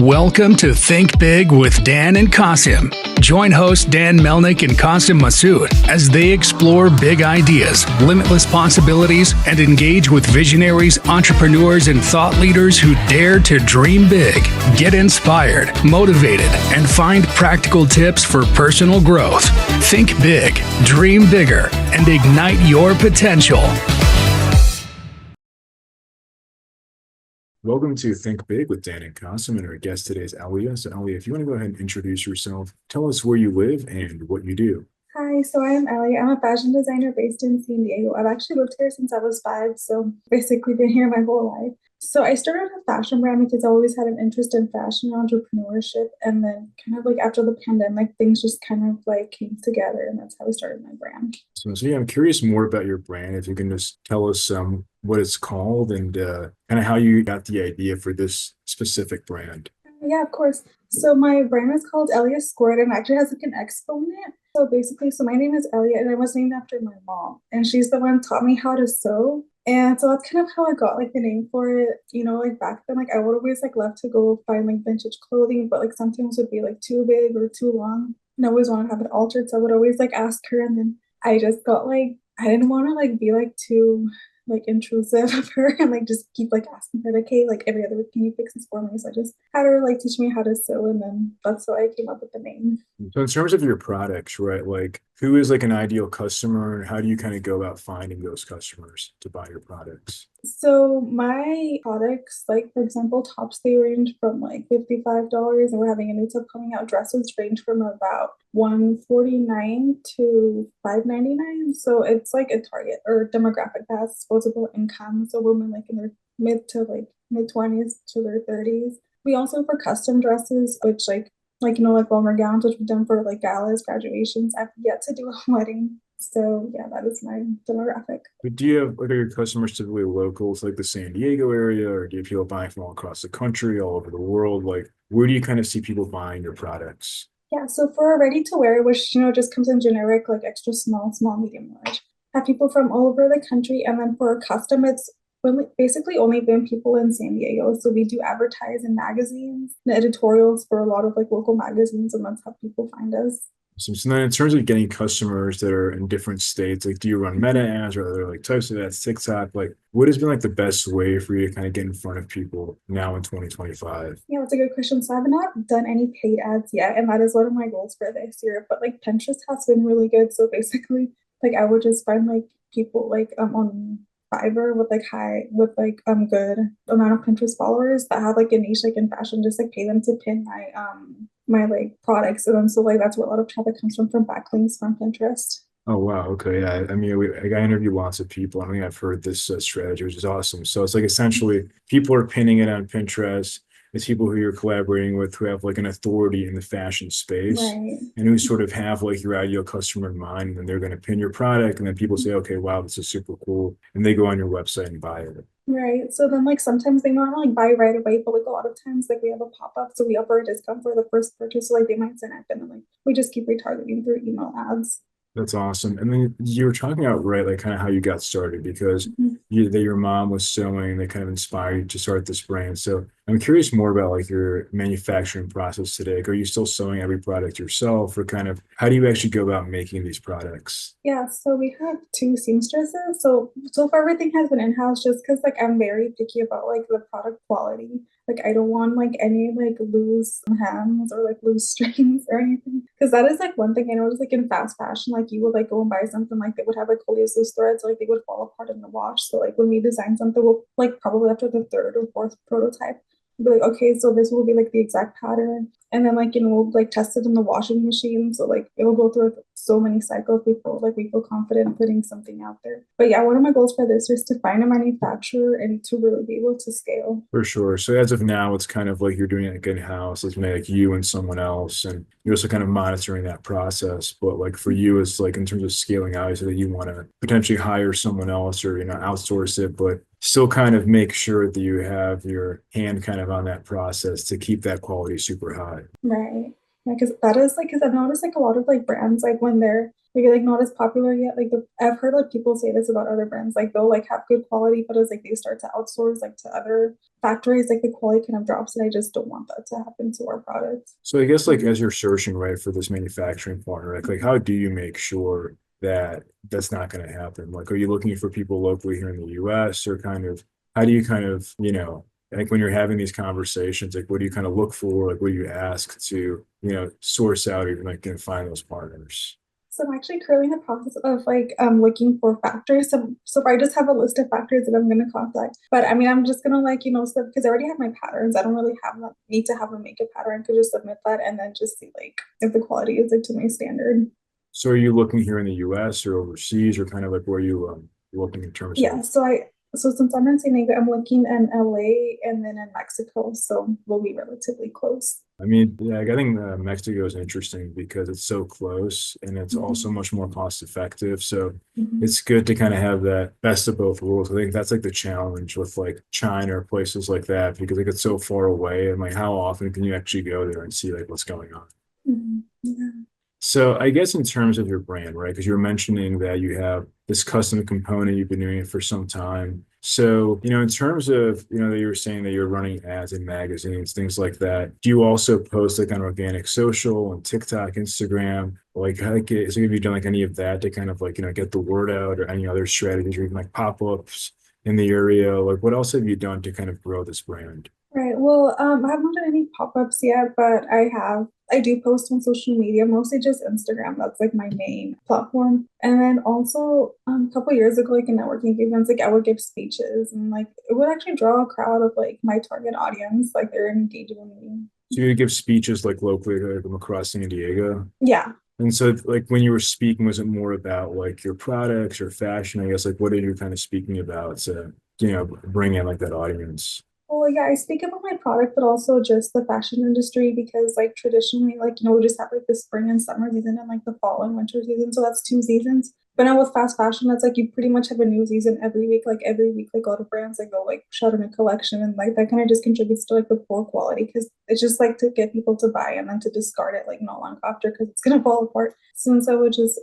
Welcome to Think Big with Dan and Qasim. Join hosts Dan Melnick and Qasim Masood as they explore big ideas, limitless possibilities, and engage with visionaries, entrepreneurs, and thought leaders who dare to dream big, get inspired, motivated, and find practical tips for personal growth. Think big, dream bigger, and ignite your potential. Welcome to Think Big with Dan and Qasim, and our guest today is Elia. So Elia, if you want to go ahead and introduce yourself, tell us where you live and what you do. Hi, so I'm Elia. I'm a fashion designer based in San Diego. I've actually lived here since I was 5, so basically been here my whole life. So I started a fashion brand because I always had an interest in fashion entrepreneurship, and then kind of like after the pandemic, things just kind of like came together, and that's how I started my brand. So yeah, I'm curious more about your brand. If you can just tell us what it's called and kind of how you got the idea for this specific brand. Yeah, of course. So my brand is called EliaSquared, and actually has like an exponent. So basically, my name is Elia, and I was named after my mom, and she's the one taught me how to sew. And so that's kind of how I got like the name for it. You know, like back then, like I would always like love to go find like vintage clothing, but like sometimes it would be like too big or too long. And I always want to have it altered. So I would always like ask her, and then I just got like, I didn't want to like be like too like intrusive of her and like just keep like asking her like, hey, like every other week, can you fix this for me? So I just had her like teach me how to sew, and then that's how I came up with the name. So in terms of your products, right, like who is like an ideal customer and how do you kind of go about finding those customers to buy your products? So my products, like for example, tops, they range from like $55, and we're having a new top coming out. Dresses range from about $149 to $599. So it's like a target or demographic that has disposable income. So women like in their mid 20s to their 30s. We also for custom dresses, which like bomber gowns, which we've done for like galas, graduations. I've yet to do a wedding. So yeah, that is my demographic. But do you have like are your customers typically locals like the San Diego area, or do you have people buying from all across the country, all over the world? Like where do you kind of see people buying your products? Yeah, so for a ready to wear, which just comes in generic, like extra small, small, medium, large, have people from all over the country. And then for a custom, it's basically only been people in San Diego. So we do advertise in magazines and editorials for a lot of like local magazines, and that's how people find us. So then in terms of getting customers that are in different states, like do you run meta ads or other like types of ads, TikTok? Like what has been like the best way for you to kind of get in front of people now in 2025? Yeah, that's a good question. So I've not done any paid ads yet, and that is one of my goals for this year. But like Pinterest has been really good. So basically, like I would just find like people like on Fiverr with good amount of Pinterest followers that have like a niche like in fashion, just like pay them to pin my like products, and then so like that's where a lot of traffic comes from backlinks from Pinterest. Oh wow, okay, yeah. I mean, I interview lots of people. I mean, I've heard this strategy, which is awesome. So it's like essentially people are pinning it on Pinterest. It's people who you're collaborating with who have like an authority in the fashion space Right. and who sort of have like your ideal customer in mind. And then they're going to pin your product, and then people say, okay, wow, this is super cool, and they go on your website and buy it. Right. So then like sometimes they might not like buy right away, but like a lot of times like we have a pop-up, so we offer a discount for the first purchase. So like they might sign up, and then like we just keep retargeting through email ads. That's awesome. And then you were talking about, right, like kind of how you got started because your mom was sewing, that kind of inspired you to start this brand. So I'm curious more about like your manufacturing process today. Like, are you still sewing every product yourself, or kind of how do you actually go about making these products? Yeah, so we have 2 seamstresses. So far everything has been in-house, just because like I'm very picky about like the product quality. Like I don't want like any like loose hems or like loose strings or anything. Because that is like one thing I noticed like in fast fashion, like you would like go and buy something, like they would have like all these loose threads, like they would fall apart in the wash. So like when we design something, we'll like probably after the 3rd or 4th prototype, be like, okay, so this will be like the exact pattern. And then like, we'll like test it in the washing machine. So like it'll go through like so many cycles before like we feel confident putting something out there. But yeah, one of my goals for this is to find a manufacturer and to really be able to scale. For sure. So as of now, it's kind of like you're doing it in-house. It's maybe like you and someone else, and you're also kind of monitoring that process. But like for you, it's like in terms of scaling out, so that you want to potentially hire someone else or outsource it, but still kind of make sure that you have your hand kind of on that process to keep that quality super high. Right. Yeah, because that is like, because I've noticed like a lot of like brands, like when they're maybe like not as popular yet. Like I've heard like people say this about other brands, like they'll like have good quality, but as like they start to outsource like to other factories, like the quality kind of drops, and I just don't want that to happen to our products. So I guess like as you're searching, right, for this manufacturing partner, like how do you make sure that that's not going to happen? Like, are you looking for people locally here in the US, or kind of how do you kind of, like when you're having these conversations, like what do you kind of look for? Like what do you ask to, source out or even like find those partners? So I'm actually currently in the process of like looking for factories. So I just have a list of factories that I'm gonna contact. But I mean I'm just gonna like, so because I already have my patterns. I don't really have that need to have a makeup pattern. I could just submit that and then just see like if the quality is like to my standard. So are you looking here in the US or overseas, or kind of like where you looking in terms Yeah, of? so since I'm in San Diego, I'm looking in LA and then in Mexico, so we'll be relatively close. I mean, yeah, I think Mexico is interesting because it's so close and it's also Mhm. much more cost effective. So Mhm. it's good to kind of have that best of both worlds. I think that's like the challenge with like China or places like that, because like it's so far away, and like how often can you actually go there and see like what's going on? Mhm. Yeah. So I guess in terms of your brand, right? Because you were mentioning that you have this custom component, you've been doing it for some time. So, in terms of, that you were saying that you're running ads in magazines, things like that. Do you also post like on organic social and TikTok, Instagram? So have you done like any of that to kind of like, get the word out, or any other strategies, or even like pop-ups in the area? Like what else have you done to kind of grow this brand? Right. Well, I haven't done any pop-ups yet, but I do post on social media, mostly just Instagram. That's like my main platform. And then also a couple years ago, like in networking events, like I would give speeches and like it would actually draw a crowd of like my target audience, like they're engaging with me. So you give speeches like locally, like across San Diego? Yeah. And so, like, when you were speaking, was it more about like your products or fashion? I guess, like, what are you kind of speaking about to, bring in like that audience? Well, yeah, I speak about my product, but also just the fashion industry because, like, traditionally, like, we just have like the spring and summer season and like the fall and winter season. So that's two seasons. But now with fast fashion, that's like you pretty much have a new season every week. Like, every week, like, all the brands, like, they'll like shut in a collection. And like that kind of just contributes to like the poor quality because it's just like to get people to buy and then to discard it like not long after because it's going to fall apart. Since I would just,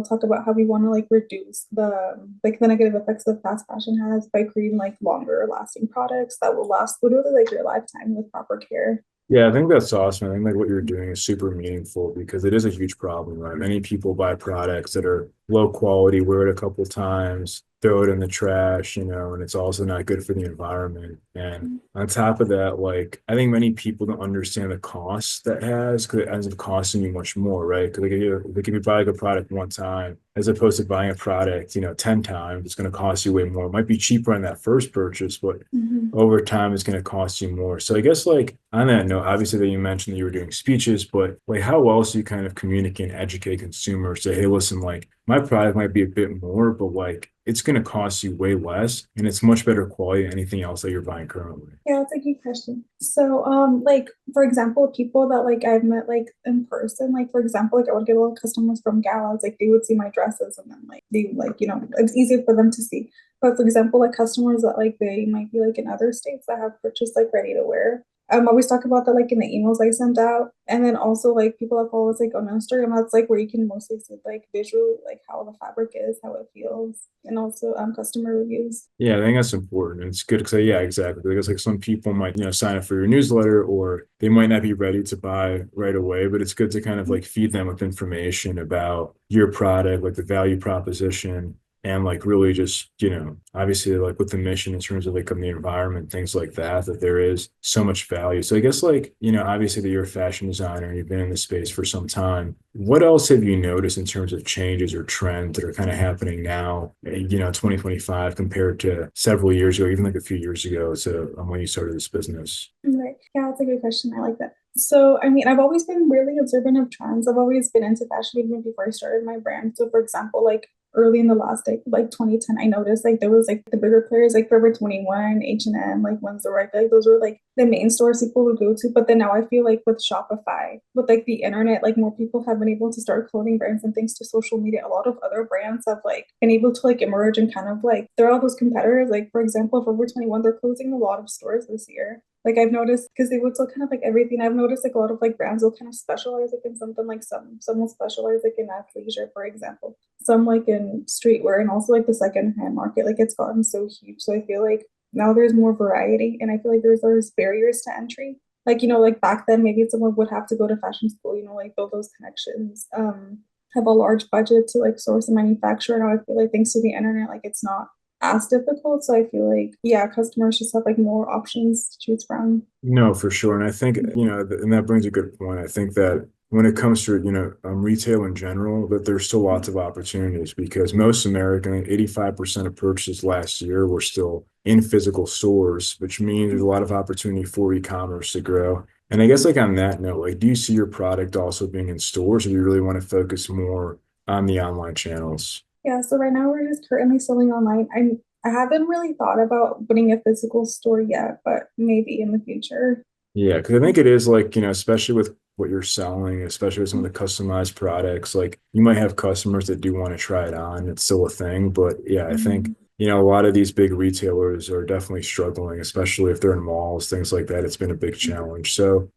talk about how we want to like reduce the negative effects that fast fashion has by creating like longer lasting products that will last literally like your lifetime with proper care. Yeah, I think that's awesome. I think like what you're doing is super meaningful because it is a huge problem, right? Many people buy products that are low quality, wear it a couple times, throw it in the trash, and it's also not good for the environment. And on top of that, like I think many people don't understand the cost that has, because it ends up costing you much more, right? Because if you buy like a product one time, as opposed to buying a product, 10 times, it's going to cost you way more. It might be cheaper on that first purchase, but Mhm. over time it's going to cost you more. So I guess like on that note, obviously that you mentioned that you were doing speeches, but like how else do you kind of communicate and educate consumers? Say, hey, listen, like my product might be a bit more, but like it's going to cost you way less and it's much better quality than anything else that you're buying currently. Yeah, that's a good question. So, like for example, people that like I've met like in person, like for example, like I would get a lot of customers from galas, like they would see my dresses and then like they like it's easier for them to see. But for example, like customers that like they might be like in other states that have purchased like ready to wear. I always talk about that like in the emails I send out. And then also like people that follow us like on Instagram, that's like where you can mostly see like visually like how the fabric is, how it feels, and also customer reviews. Yeah, I think that's important. It's good because, yeah, exactly. Because like some people might, sign up for your newsletter, or they might not be ready to buy right away, but it's good to kind of like feed them with information about your product, like the value proposition, and like really just, obviously like with the mission in terms of like on the environment, things like that, that there is so much value. So I guess like, obviously that you're a fashion designer and you've been in the space for some time. What else have you noticed in terms of changes or trends that are kind of happening now, 2025 compared to several years ago, even like a few years ago, to when you started this business? Right. Yeah, that's a good question. I like that. So, I mean, I've always been really observant of trends. I've always been into fashion even before I started my brand. So, for example, like early in the last like 2010, I noticed like there was like the bigger players like Forever 21, H&M, like Windsor, right? Like those were like the main stores people would go to. But then now I feel like with Shopify, with like the internet, like more people have been able to start clothing brands, and thanks to social media, a lot of other brands have like been able to like emerge and kind of like there are all those competitors. Like for example, Forever 21, they're closing a lot of stores this year. Like I've noticed because they would sell kind of like everything. I've noticed like a lot of like brands will kind of specialize like in something, like some will specialize like in athleisure, for example. Some like in streetwear, and also like the secondhand market. Like it's gotten so huge. So I feel like now there's more variety, and I feel like there's barriers to entry. Like, like back then maybe someone would have to go to fashion school, like build those connections, have a large budget to like source a manufacturer. Now I feel like thanks to the internet, like it's not as difficult. So I feel like, yeah, customers just have like more options to choose from. No, for sure. And I think, and that brings a good point. I think that when it comes to, retail in general, that there's still lots of opportunities because most American, 85% of purchases last year were still in physical stores, which means there's a lot of opportunity for e-commerce to grow. And I guess like on that note, like, do you see your product also being in stores, or do you really want to focus more on the online channels? Yeah, so right now we're just currently selling online. I haven't really thought about putting a physical store yet, but maybe in the future. Yeah, because I think it is like, especially with what you're selling, especially with some of the customized products, like you might have customers that do want to try it on. It's still a thing. But yeah, I think, Mhm. a lot of these big retailers are definitely struggling, especially if they're in malls, things like that. It's been a big challenge. So,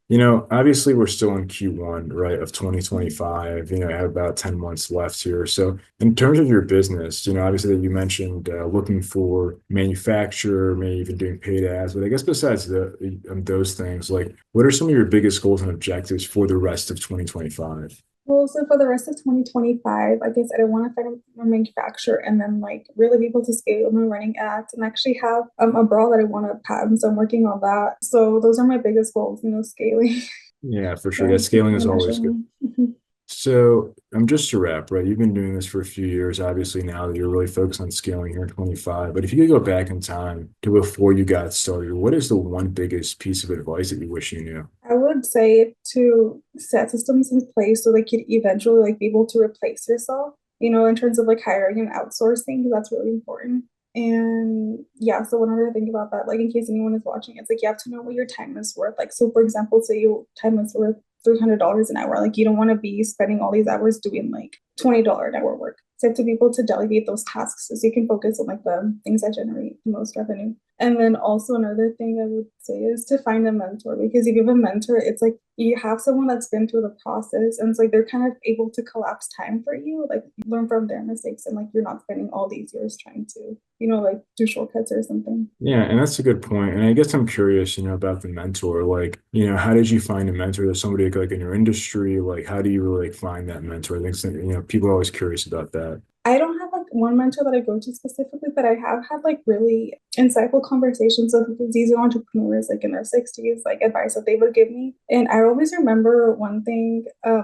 obviously we're still in Q1, right, of 2025. I have about 10 months left here. So in terms of your business, obviously that you mentioned looking for manufacturer, maybe even doing paid ads. But I guess besides those things, like what are some of your biggest goals and objectives for the rest of 2025? Well, so for the rest of 2025, like I said, I want to find a manufacturer and then like really be able to scale my running ads and actually have a bra that I want to patent. So I'm working on that. So those are my biggest goals, scaling. Yeah, for sure. Yeah, Yeah, scaling keeping is and always good. measuring. Mhm. So I'm just to wrap, right? You've been doing this for a few years. Obviously, now that you're really focused on scaling here in 25. But if you could go back in time to before you got started, what is the one biggest piece of advice that you wish you knew? I would say to set systems in place so they could eventually like be able to replace yourself, in terms of like hiring and outsourcing, because that's really important. And yeah, so one other thing about that, like in case anyone is watching, it's like you have to know what your time is worth. Like, so for example, say your time is worth $300 an hour. Like, you don't want to be spending all these hours doing like $20 an hour work. So you have to be able to delegate those tasks so you can focus on like the things that generate the most revenue. And then also another thing I would say is to find a mentor, because if you have a mentor, it's like you have someone that's been through the process, and it's like they're kind of able to collapse time for you, like learn from their mistakes, and like you're not spending all these years trying to, like do shortcuts or something. Yeah, and that's a good point. And I guess I'm curious, about the mentor. Like, how did you find a mentor? There's somebody like in your industry. Like, how do you really like find that mentor? I think people are always curious about that. I don't have like one mentor that I go to specifically, but I have had like really insightful conversations with these entrepreneurs like in their 60s, like advice that they would give me. And I always remember one thing a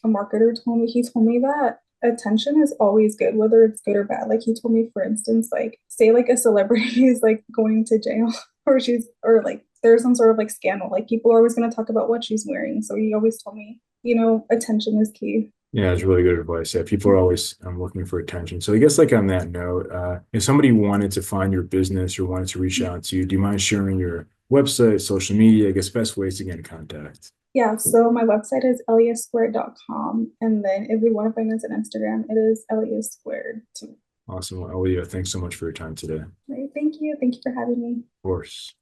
marketer told me. He told me that attention is always good, whether it's good or bad. Like he told me, for instance, like say like a celebrity is like going to jail or like there's some sort of like scandal, like people are always going to talk about what she's wearing. So he always told me, attention is key. Yeah, it's really good advice. Yeah, people are always looking for attention. So I guess like on that note, if somebody wanted to find your business or wanted to reach out to you, do you mind sharing your website, social media, I guess best ways to get in contact? Yeah, so my website is EliaSquared.com. And then if you want to find us on Instagram, it is EliaSquared too. Awesome. Well, Elia, thanks so much for your time today. Of Right, thank you. Thank you for having me. course.